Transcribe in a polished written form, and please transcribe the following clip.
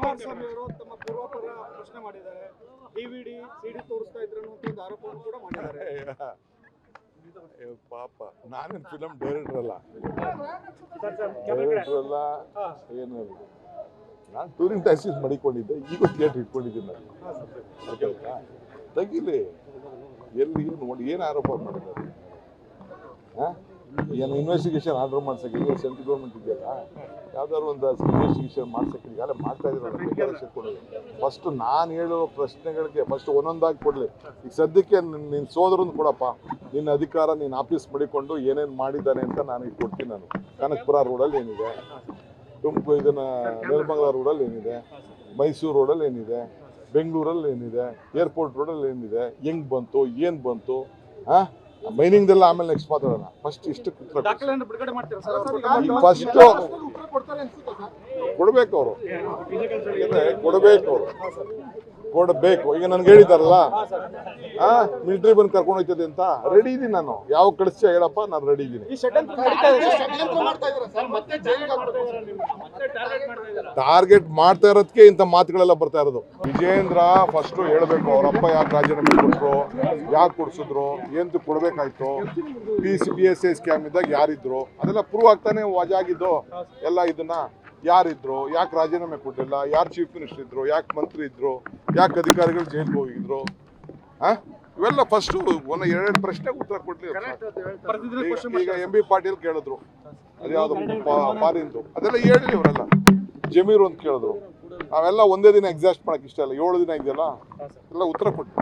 ಕುಮಾರಸ್ವಾಮಿ ಅವರು ತಮ್ಮ ಪೂರ್ವಾಪರ ಪ್ರಶ್ನೆ ಮಾಡಿದ್ದಾರೆ. ಡಿವಿಡಿ ಸಿಡಿ ತೋರಿಸ್ತಾ ಇದ್ರು ಅನ್ನೋ ಒಂದು ಆರೋಪವನ್ನು ಕೂಡ ಮಾಡಿದ್ದಾರೆ. ಪಾಪ ನಾನೇನು ಫಿಲಮ್ ಡೈರೆಕ್ಟರ್ ಅಲ್ಲ, ಏನು ನಾನು ಟೂರಿಂಗ್ ಟ್ಯಾಕ್ಸೀಸ್ ಮಡಿಕೊಂಡಿದ್ದೆ, ಈಗ ಥಿಯೇಟರ್ ಇಟ್ಕೊಂಡಿದ್ದೀನಿ ನಾನು. ತೆಗಿಲಿ, ಎಲ್ಲಿ ನೋಡಿ ಏನು ಆರೋಪ ಮಾಡಿದ್ದಾರೆ? ಏನು ಇನ್ವೆಸ್ಟಿಗೇಷನ್ ಆರ್ಡರ್ ಮಾಡ್ಸಕ್ಕೆ ಈಗ ಸೆಂಟ್ರಲ್ ಗೌರ್ಮೆಂಟ್ ಇದೆಯಲ್ಲ, ಯಾವ್ದಾದ್ರು ಒಂದು ಇನ್ವೆಸ್ಟಿಗೇಷನ್ ಮಾಡ್ಸಕ್ಕೆ ಈಗಾಗಲೇ ಮಾಡ್ತಾ ಇದ್ದೀರಲ್ಲ. ಫಸ್ಟ್ ನಾನು ಹೇಳೋ ಪ್ರಶ್ನೆಗಳಿಗೆ ಫಸ್ಟ್ ಒಂದೊಂದಾಗಿ ಕೊಡಲಿ. ಈಗ ಸದ್ಯಕ್ಕೆ ನಿನ್ನ ಸೋದರನ್ನು ಕೊಡಪ್ಪ, ನಿನ್ನ ಅಧಿಕಾರ ನೀನು ಆಫೀಸ್ ಮಡಿಕೊಂಡು ಏನೇನು ಮಾಡಿದ್ದಾನೆ ಅಂತ ನಾನು ಈಗ ಕೊಡ್ತೀನಿ. ನಾನು ಕನಕಪುರ ರೋಡಲ್ಲಿ ಏನಿದೆ, ಇದನ್ನ ನೆಲಮಂಗಲ ರೋಡಲ್ಲಿ ಏನಿದೆ, ಮೈಸೂರು ರೋಡಲ್ಲಿ ಏನಿದೆ, ಬೆಂಗಳೂರಲ್ಲಿ ಏನಿದೆ, ಏರ್ಪೋರ್ಟ್ ರೋಡಲ್ಲಿ ಏನಿದೆ, ಹೆಂಗ್ ಬಂತು, ಏನು ಬಂತು, ಮೈನಿಂಗ್ದೆಲ್ಲ ಆಮೇಲೆ ನೆಕ್ಸ್ಟ್ ಮಾತಾಡೋಣ. ಫಸ್ಟ್ ಇಷ್ಟಕ್ಕೆ ಉತ್ತರ ಫಸ್ಟ್ ಕೊಡ್ಬೇಕು ಅವರು, ಕೊಡಬೇಕು. ಈಗ ನನ್ಗೆ ಹೇಳಿದಾರಲ್ಲ ಮಿಲಿಟರಿ ಬಂದು ಕರ್ಕೊಂಡು ಹೋಗ್ತದೆ ಅಂತ, ರೆಡಿ ಇದೀನಿ ನಾನು. ಯಾವ ಕಳಿಸ್ತೀಯ ಹೇಳಪ್ಪ, ನಾನು ರೆಡಿ ಇದ್ದೀನಿ. ಟಾರ್ಗೆಟ್ ಮಾಡ್ತಾ ಇರೋದಕ್ಕೆ ಇಂಥ ಮಾತುಗಳೆಲ್ಲ ಬರ್ತಾ ಇರೋದು. ವಿಜೇಂದ್ರ ಫಸ್ಟ್ ಹೇಳ್ಬೇಕು, ಅವರಪ್ಪ ಯಾಕೆ ರಾಜೀನಾಮೆ ಕೊಟ್ಟರು, ಯಾಕೆ ಕೊಡ್ಸಿದ್ರು, ಏನು ಕೊಡ್ಬೇಕಾಯ್ತು, PSI ಸ್ಕ್ಯಾಮ್ ಇದ್ದಾಗ ಯಾರಿದ್ರು ಅದೆಲ್ಲ ಪ್ರೂವ್ ಆಗ್ತಾನೆ ವಜಾಗಿದ್ದು ಎಲ್ಲ. ಇದನ್ನ ಯಾರಿದ್ರು, ಯಾಕೆ ರಾಜೀನಾಮೆ ಕೊಟ್ಟಿಲ್ಲ, ಯಾರು ಚೀಫ್ ಮಿನಿಸ್ಟರ್ ಇದ್ರು, ಯಾಕೆ ಮಂತ್ರಿ ಇದ್ರು, ಯಾಕೆ ಅಧಿಕಾರಿಗಳು ಜೈಲ್ಗೆ ಹೋಗಿದ್ರು, ಇವೆಲ್ಲ ಫಸ್ಟ್ ಒಂದು 2 ಪ್ರಶ್ನೆಗೆ ಉತ್ತರ ಕೊಡ್ಲಿ. ಈಗ MB ಪಾಟೀಲ್ ಕೇಳಿದ್ರು, ಅದ್ಯಾವ್ದು ಫಾರಿನ್ದು, ಅದೆಲ್ಲ ಹೇಳಿ. ಇವರೆಲ್ಲ ಜಮೀರು ಅಂತ ಕೇಳಿದ್ರು, ಅವೆಲ್ಲ ಒಂದೇ ದಿನ ಎಕ್ಸಾಸ್ಟ್ ಮಾಡಕ್ ಇಷ್ಟ ಇಲ್ಲ, 7 ದಿನ ಇದೆಯಲ್ಲ, ಎಲ್ಲ ಉತ್ತರ ಕೊಟ್ಟು